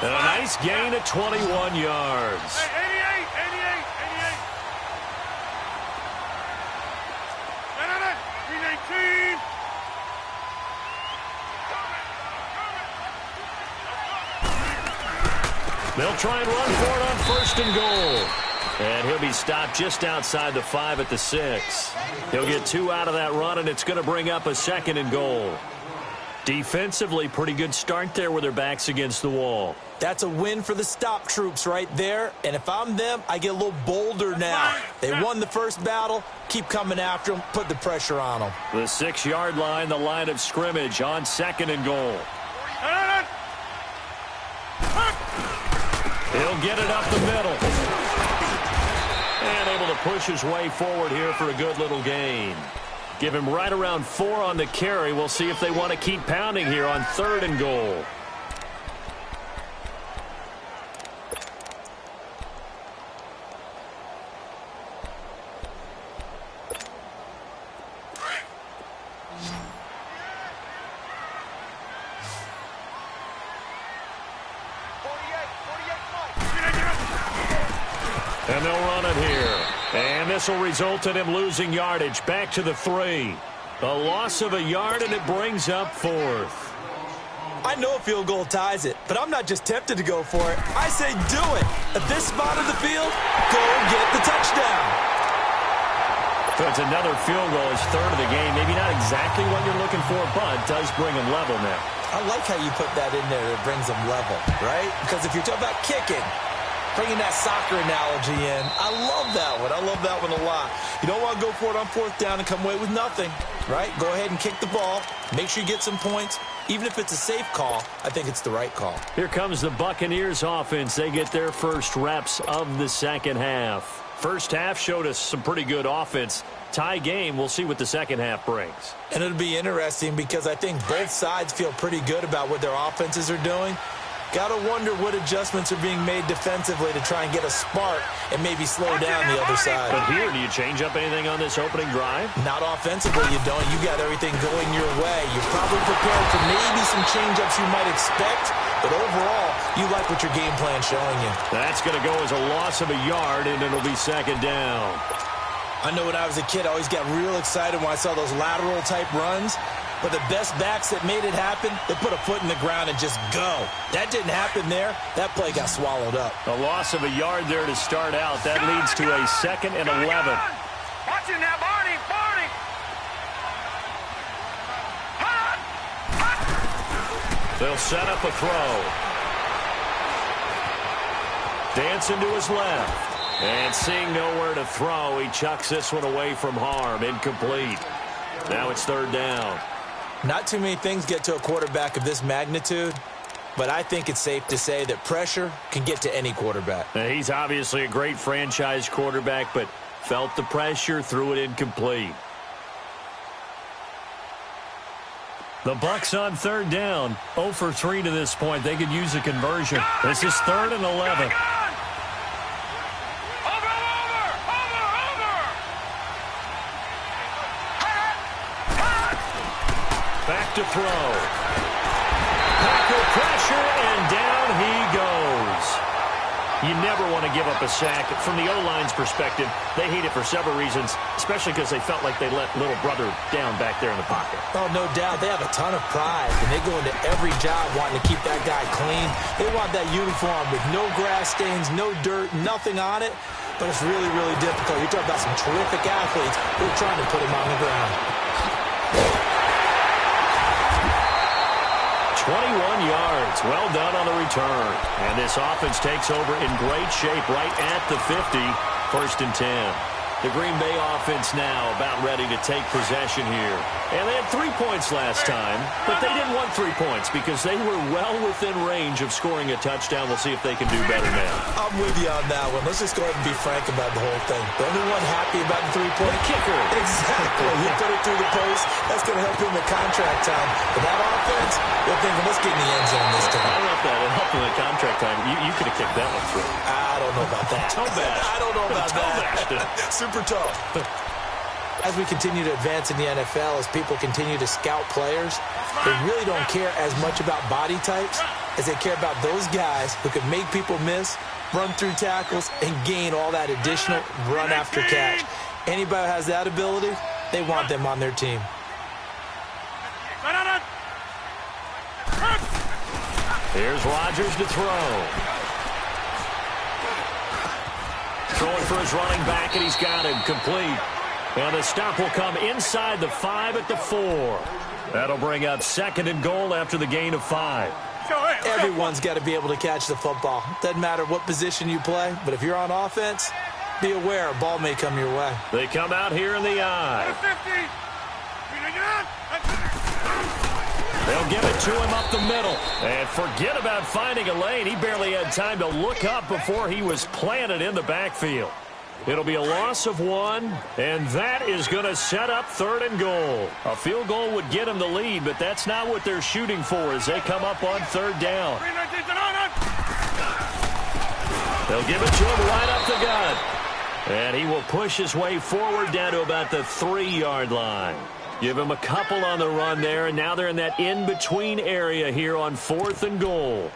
S2: And a nice gain of 21 yards.
S4: 88. 319.
S2: They'll try and run for it on 1st and goal. And he'll be stopped just outside the 5 at the 6. He'll get 2 out of that run, and it's going to bring up a 2nd and goal. Defensively, pretty good start there with their backs against the wall.
S3: That's a win for the stop troops right there. And if I'm them, I get a little bolder now. They won the first battle. Keep coming after them. Put the pressure on them.
S2: The 6-yard line, the line of scrimmage on 2nd and goal. He'll get it up the middle. And able to push his way forward here for a good little gain. Give him right around 4 on the carry. We'll see if they want to keep pounding here on 3rd and goal. And they'll run it here. And this will result in him losing yardage back to the 3. A loss of a yard, and it brings up 4th.
S3: I know a field goal ties it, but I'm not just tempted to go for it. I say do it. At this spot of the field, go get the touchdown.
S2: So it's another field goal, his 3rd of the game. Maybe not exactly what you're looking for, but does bring him level now.
S3: I like how you put that in there. It brings them level, right? Because if you're talking about kicking, bringing that soccer analogy in, I love that one. I love that one a lot. You don't want to go for it on 4th down and come away with nothing, right? Go ahead and kick the ball. Make sure you get some points. Even if it's a safe call, I think it's the right call.
S2: Here comes the Buccaneers offense. They get their first reps of the second half. First half showed us some pretty good offense. Tie game, we'll see what the second half brings.
S3: And it'll be interesting because I think both sides feel pretty good about what their offenses are doing. Got to wonder what adjustments are being made defensively to try and get a spark and maybe slow down the other side.
S2: But here, do you change up anything on this opening drive?
S3: Not offensively, you don't. You got everything going your way. You're probably prepared for maybe some change-ups you might expect, but overall, you like what your game plan's showing you.
S2: That's going to go as a loss of a yard, and it'll be second down.
S3: I know when I was a kid, I always got real excited when I saw those lateral-type runs. But the best backs that made it happen, they put a foot in the ground and just go. That didn't happen there. That play got swallowed up.
S2: A loss of a yard there to start out. That leads to a 2nd and 11.
S4: Watch it now, Barney. Barney.
S2: They'll set up a throw. Dancing to his left. And seeing nowhere to throw, he chucks this one away from harm. Incomplete. Now it's 3rd down.
S3: Not too many things get to a quarterback of this magnitude, but I think it's safe to say that pressure can get to any quarterback.
S2: Now, he's obviously a great franchise quarterback, but felt the pressure, threw it incomplete. The Bucs on 3rd down. 0 for 3 to this point. They could use a conversion. This is 3rd and 11. Back to throw. Packer pressure, and down he goes. You never want to give up a sack. From the O-line's perspective, they hate it for several reasons, especially because they felt like they let little brother down back there in the pocket.
S3: Oh, no doubt. They have a ton of pride, and they go into every job wanting to keep that guy clean. They want that uniform with no grass stains, no dirt, nothing on it, but it's really, really difficult. You're talking about some terrific athletes who are trying to put him on the ground.
S2: 21 yards. Well done on the return. And this offense takes over in great shape right at the 50. 1st and 10. The Green Bay offense now about ready to take possession here. And they had 3 points last time, but they didn't want 3 points because they were well within range of scoring a touchdown. We'll see if they can do better now.
S3: I'm with you on that one. Let's just go ahead and be frank about the whole thing. The only one happy about the 3-point
S2: kicker.
S3: Exactly. He put it through the post. That's going to help him in the contract time. But that offense, they're thinking, let's get in the end zone this time.
S2: I don't know if that would help in the contract time. You could have kicked that one through.
S3: I don't know about that. I don't know about that. Super tough. As we continue to advance in the NFL, as people continue to scout players, they really don't care as much about body types as they care about those guys who can make people miss, run through tackles, and gain all that additional run after catch. Anybody who has that ability, they want them on their team.
S2: Here's Rodgers to throw. Throwing for his running back, and he's got him complete. And the stop will come inside the 5 at the 4. That'll bring up 2nd and goal after the gain of 5.
S3: Everyone's got to be able to catch the football. Doesn't matter what position you play, but if you're on offense, be aware a ball may come your way.
S2: They come out here in the eye. They'll give it to him up the middle. And forget about finding a lane. He barely had time to look up before he was planted in the backfield. It'll be a loss of 1, and that is going to set up 3rd and goal. A field goal would get him the lead, but that's not what they're shooting for as they come up on 3rd down. They'll give it to him right up the gut. And he will push his way forward down to about the 3-yard line. Give him a couple on the run there, and now they're in that in-between area here on 4th and goal.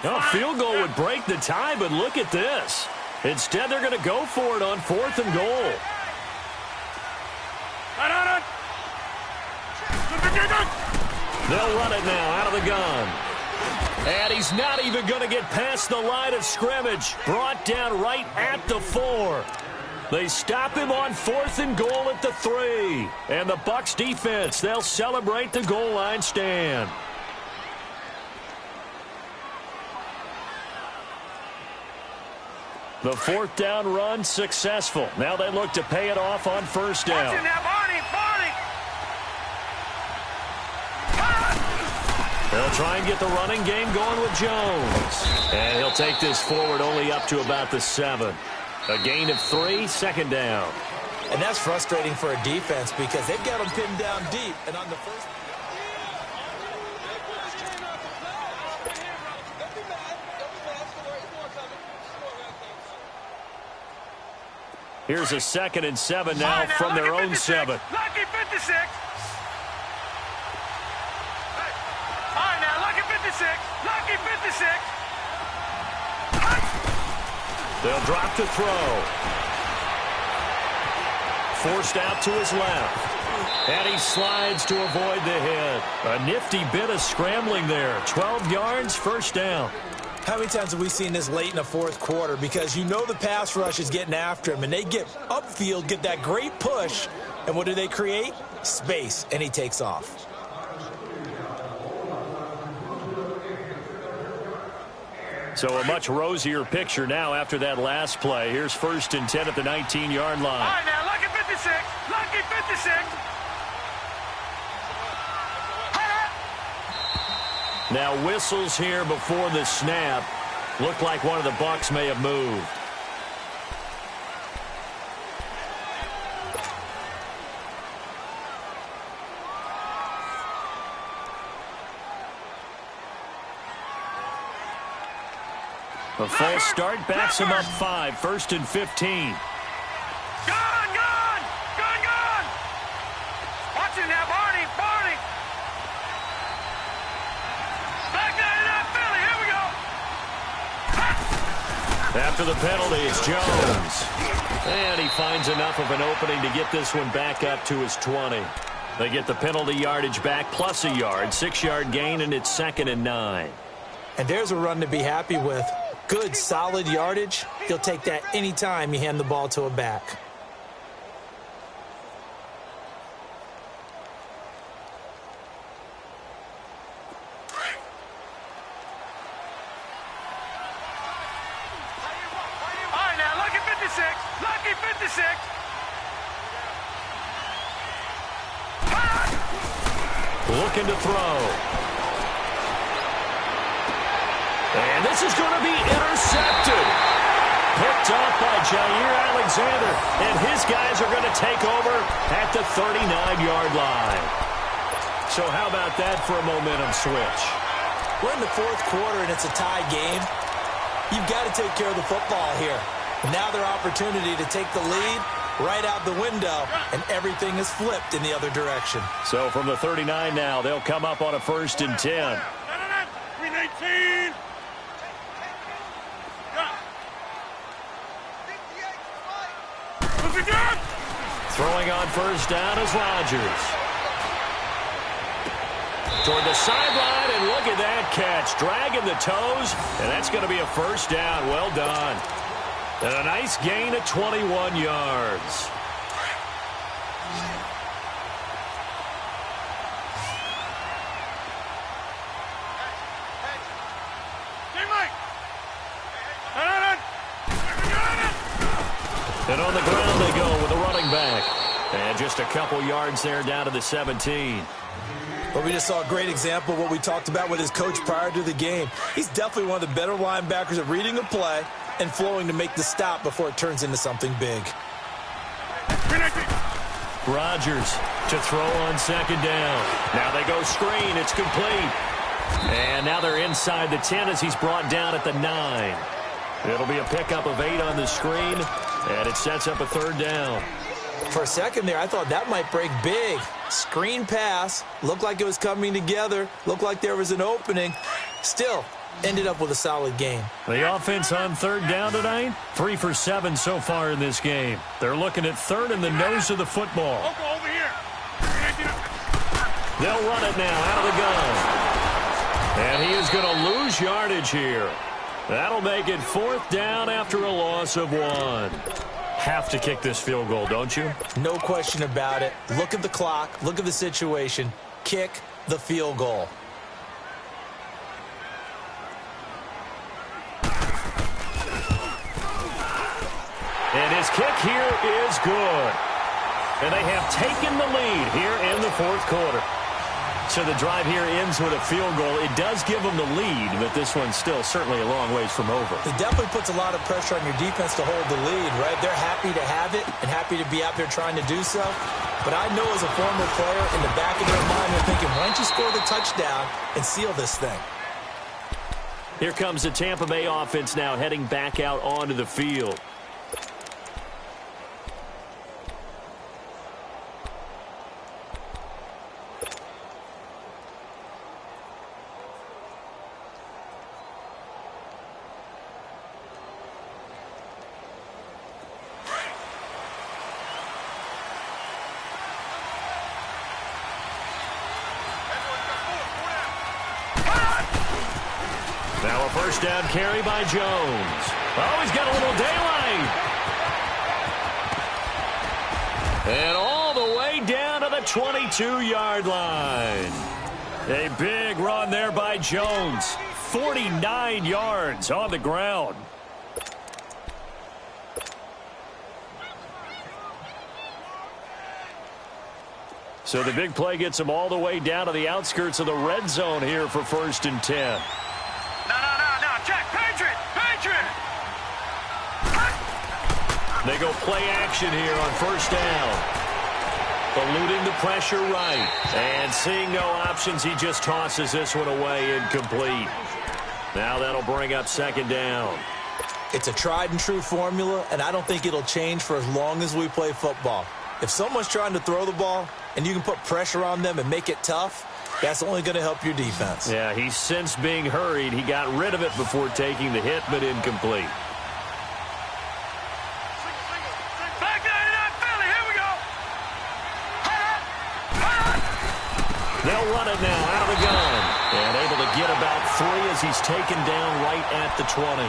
S2: No, field goal would break the tie, but look at this. Instead, they're going to go for it on 4th and goal. They'll run it now out of the gun. And he's not even going to get past the line of scrimmage. Brought down right at the 4. They stop him on 4th and goal at the 3. And the Bucs defense, they'll celebrate the goal line stand. The 4th down run successful. Now they look to pay it off on 1st down. They'll try and get the running game going with Jones. And he'll take this forward only up to about the 7. A gain of 3, 2nd down.
S3: And that's frustrating for a defense because they've got them pinned down deep. And on the first...
S2: Here's a 2nd and 7 now from their own 7.
S4: Lucky 56. All right, now, lucky 56. Lucky 56.
S2: They'll drop to throw. forced out to his left. And he slides to avoid the hit. A nifty bit of scrambling there. 12 yards, first down.
S3: How many times have we seen this late in the fourth quarter? Because you know the pass rush is getting after him, and they get upfield, get that great push, and what do they create? Space, and he takes off.
S2: So a much rosier picture now after that last play. Here's 1st and 10 at the 19-yard line.
S4: All right, now, lucky 56. Lucky 56.
S2: Now whistles here before the snap. Looked like one of the Bucs may have moved. A false start backs him up 5. 1st and 15.
S4: Gone! Watch it now, Barney! Back down in that Philly, here we go!
S2: After the penalty, it's Jones. And he finds enough of an opening to get this one back up to his 20. They get the penalty yardage back plus a yard. 6-yard gain, and it's 2nd and 9.
S3: And there's a run to be happy with. Good, solid yardage. He'll take that anytime you hand the ball to a back.
S4: All right, now, lucky 56. Lucky 56.
S2: Looking to throw. And this is going to be intercepted. Picked off by Jair Alexander. And his guys are going to take over at the 39-yard line. So how about that for a momentum switch?
S3: We're in the fourth quarter, and it's a tie game. You've got to take care of the football here. Now their opportunity to take the lead right out the window, and everything is flipped in the other direction.
S2: So from the 39 now, they'll come up on a 1st and 10.
S4: 18.
S2: Throwing on 1st down is Rodgers. Toward the sideline, and look at that catch. Dragging the toes, and that's going to be a 1st down. Well done. And a nice gain of 21 yards. And on the ground they go with a running back. And just a couple yards there down to the 17.
S3: But we just saw a great example of what we talked about with his coach prior to the game. He's definitely one of the better linebackers at reading a play and flowing to make the stop before it turns into something big.
S2: Rodgers to throw on 2nd down. Now they go screen. It's complete. And now they're inside the 10 as he's brought down at the 9. It'll be a pickup of 8 on the screen, and it sets up a 3rd down.
S3: For a second there, I thought that might break big. Screen pass, looked like it was coming together, looked like there was an opening. Still, ended up with a solid game.
S2: The offense on 3rd down tonight, 3 for 7 so far in this game. They're looking at 3rd in the nose of the football.
S4: Over here.
S2: They'll run it now out of the gun. And he is going to lose yardage here. That'll make it 4th down after a loss of 1. Have to kick this field goal, don't you?
S3: No question about it. Look at the clock. Look at the situation. Kick the field goal.
S2: And his kick here is good. And they have taken the lead here in the 4th quarter. So the drive here ends with a field goal. It does give them the lead, but this one's still certainly a long ways from over.
S3: It definitely puts a lot of pressure on your defense to hold the lead, right? They're happy to have it and happy to be out there trying to do so. But I know as a former player, in the back of their mind, they're thinking, why don't you score the touchdown and seal this thing?
S2: Here comes the Tampa Bay offense now heading back out onto the field. Now a first down carry by Jones. Oh, he's got a little daylight. And all the way down to the 22-yard line. A big run there by Jones. 49 yards on the ground. So the big play gets him all the way down to the outskirts of the red zone here for 1st and 10.
S4: No. Check. Patriot.
S2: They go play action here on 1st down. Eluding the pressure right. And seeing no options, he just tosses this one away incomplete. Now that'll bring up 2nd down.
S3: It's a tried and true formula, and I don't think it'll change for as long as we play football. If someone's trying to throw the ball and you can put pressure on them and make it tough, that's only going to help your defense.
S2: Yeah, he's since being hurried. He got rid of it before taking the hit, but incomplete.
S4: Back 99 Philly. Here we go.
S2: They'll run it now out of the gun. And able to get about 3 as he's taken down right at the 20.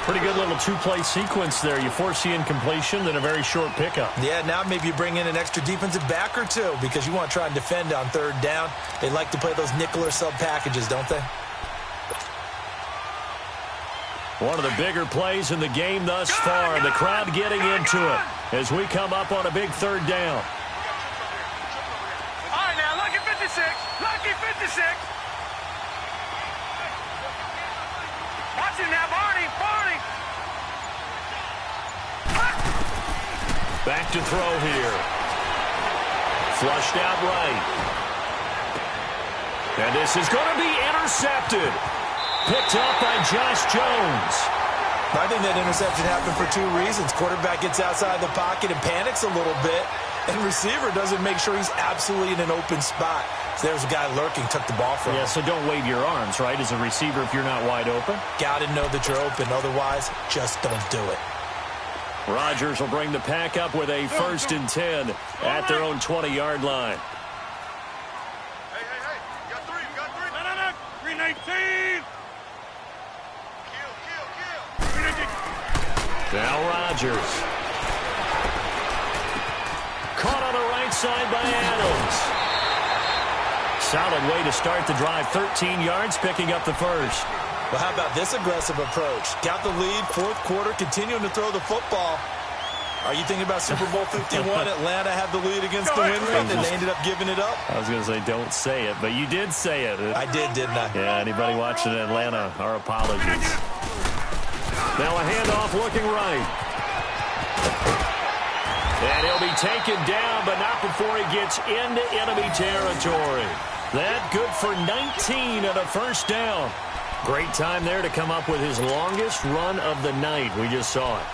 S2: Pretty good little two-play sequence there. You force the incompletion, then a very short pickup.
S3: Yeah, now maybe you bring in an extra defensive back or two because you want to try and defend on 3rd down. They like to play those nickel or sub packages, don't they?
S2: One of the bigger plays in the game thus far. The crowd getting into it as we come up on a big 3rd down.
S4: All right, now, lucky 56. Lucky 56. Watch it now, Barney.
S2: Back to throw here. Flushed out right. And this is going to be intercepted. Picked up by Josh Jones.
S3: I think that interception happened for 2 reasons. Quarterback gets outside the pocket and panics a little bit, and receiver doesn't make sure he's absolutely in an open spot. So there's a guy lurking, took the ball from him.
S2: Yeah, so don't wave your arms, right, as a receiver if you're not wide open.
S3: Got to know that you're open. Otherwise, just don't do it.
S2: Rodgers will bring the pack up with a 1st and 10 at their own 20-yard line.
S4: Hey. You got 3. No. 319. Kill.
S2: Now Rodgers. Caught on the right side by Adams. Solid way to start the drive. 13 yards, picking up the 1st.
S3: Well, how about this aggressive approach? Got the lead, 4th quarter, continuing to throw the football. Are you thinking about Super Bowl 51? Atlanta had the lead against the win rate, and they ended up giving it up?
S2: I was going to say, don't say it, but you did say it.
S3: I did, didn't I?
S2: Yeah, anybody watching Atlanta, our apologies. Now a handoff looking right. And he'll be taken down, but not before he gets into enemy territory. That good for 19 at a 1st down. Great time there to come up with his longest run of the night. We just saw it.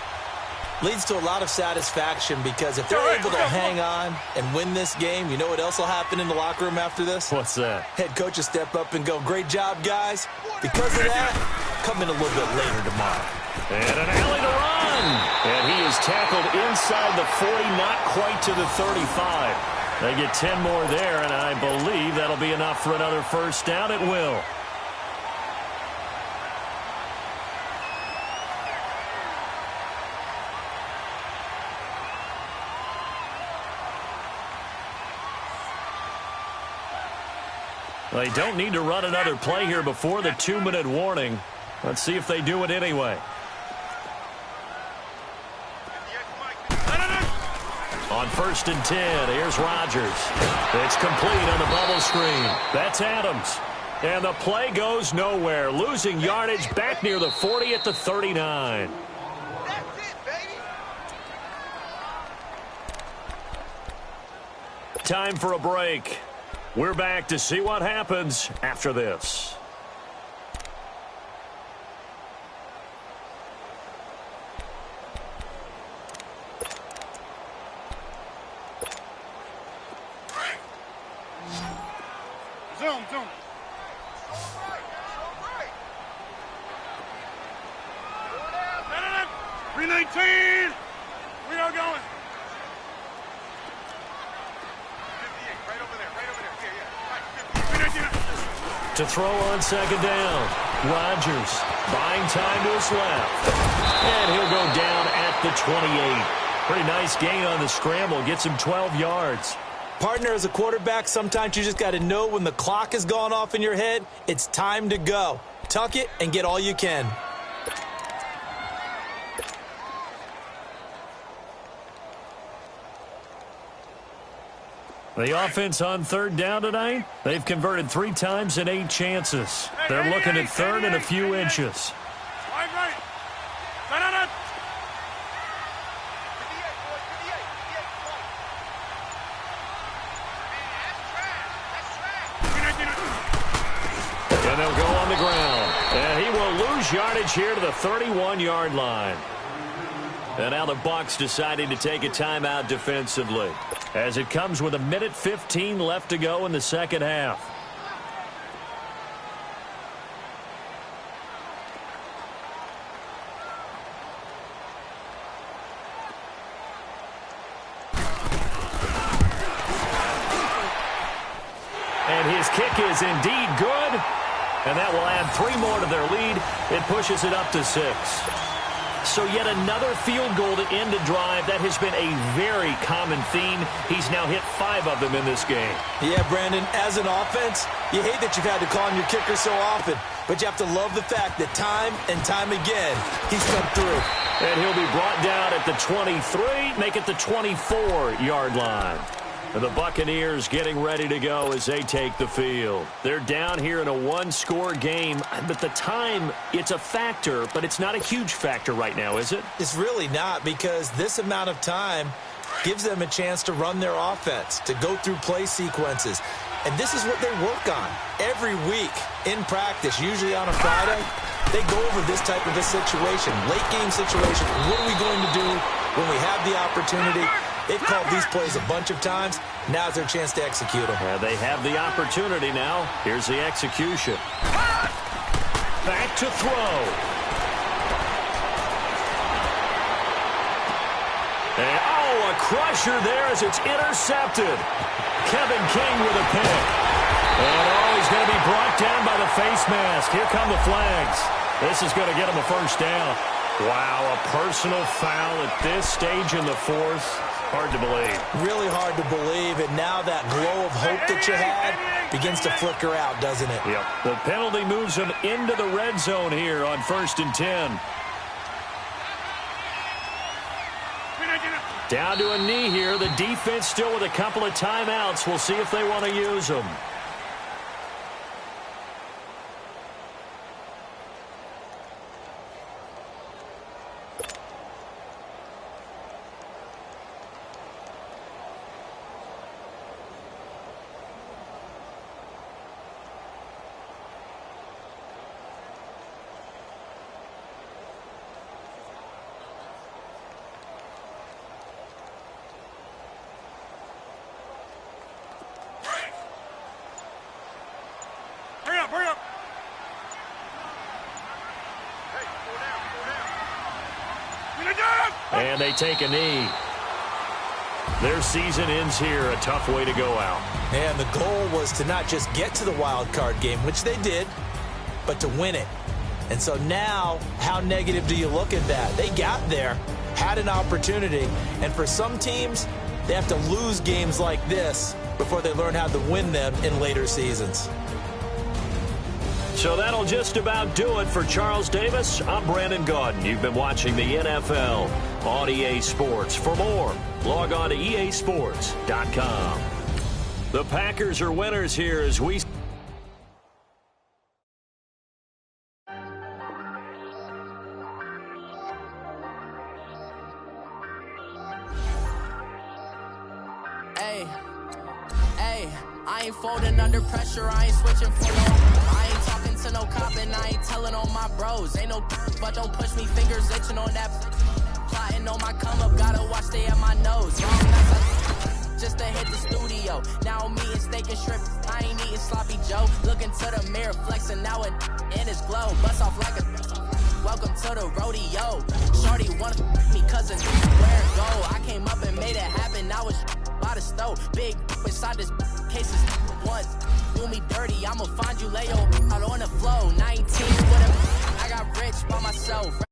S3: Leads to a lot of satisfaction because if they're able to hang on and win this game, you know what else will happen in the locker room after this?
S2: What's that?
S3: Head coach will step up and go, great job, guys. Because of that, come in a little bit later tomorrow.
S2: And an alley to run. And he is tackled inside the 40, not quite to the 35. They get 10 more there, and I believe that'll be enough for another 1st down. It will. They don't need to run another play here before the 2-minute warning. Let's see if they do it anyway. On 1st and 10, here's Rodgers. It's complete on the bubble screen. That's Adams. And the play goes nowhere. Losing yardage back near the 40 at the 39.
S4: That's it, baby.
S2: Time for a break. We're back to see what happens after this.
S4: Zoom. 319. We are going.
S2: To throw on 2nd down. Rodgers buying time to his left. And he'll go down at the 28. Pretty nice gain on the scramble. Gets him 12 yards.
S3: Partner, as a quarterback, sometimes you just got to know when the clock has gone off in your head, it's time to go. Tuck it and get all you can.
S2: The offense on third down tonight, they've converted 3 times in 8 chances. They're looking at third and a few inches. And they'll go on the ground. And he will lose yardage here to the 31-yard line. And now the Bucs deciding to take a timeout defensively, as it comes with 1:15 left to go in the second half. And his kick is indeed good, and that will add 3 more to their lead. It pushes it up to 6. So yet another field goal to end a drive. That has been a very common theme. He's now hit 5 of them in this game.
S3: Yeah, Brandon, as an offense, you hate that you've had to call on your kicker so often, but you have to love the fact that time and time again, he's come through.
S2: And he'll be brought down at the 23, make it the 24-yard line. And the Buccaneers getting ready to go as they take the field. They're down here in a 1-score game, but the time, it's a factor, but it's not a huge factor right now, is it?
S3: It's really not, because this amount of time gives them a chance to run their offense, to go through play sequences. And this is what they work on every week in practice, usually on a Friday. They go over this type of a situation, late-game situation. What are we going to do when we have the opportunity? They've called these plays a bunch of times. Now's their chance to execute them.
S2: Yeah, they have the opportunity now. Here's the execution. Back to throw. And, a crusher there as it's intercepted. Kevin King with a pick. And, he's going to be brought down by the face mask. Here come the flags. This is going to get him a first down. Wow, a personal foul at this stage in the fourth. Hard to believe. Really hard to believe, and now that glow of hope that you had begins to flicker out, doesn't it? Yep. The penalty moves him into the red zone here on 1st and 10. Down to a knee here. The defense still with a couple of timeouts. We'll see if they want to use them. And they take a knee. Their season ends here. A tough way to go out. And the goal was to not just get to the wild card game, which they did, but to win it. And so now, how negative do you look at that? They got there, had an opportunity, and for some teams, they have to lose games like this before they learn how to win them in later seasons. So that'll just about do it for Charles Davis. I'm Brandon Gaudin. You've been watching the NFL on EA Sports. For more, log on to easports.com. The Packers are winners here as we...
S5: I ain't folding under pressure, I ain't switching for no. I ain't talking to no cop and I ain't telling on my bros. Ain't no but don't push me, fingers itching on that. Plotting on my come up, gotta watch stay at my nose. Long nights just to hit the studio. Now I'm eating steak and shrimp, I ain't eating sloppy Joe. Looking to the mirror, flexing now it in his glow. Bust off like a welcome to the rodeo. Shorty wanna me cause of where it go. I came up and made it happen, now it's by the stove. Big inside this cases once. do me dirty, I'ma find you, lay your out on the floor. 19 with a, I got rich by myself.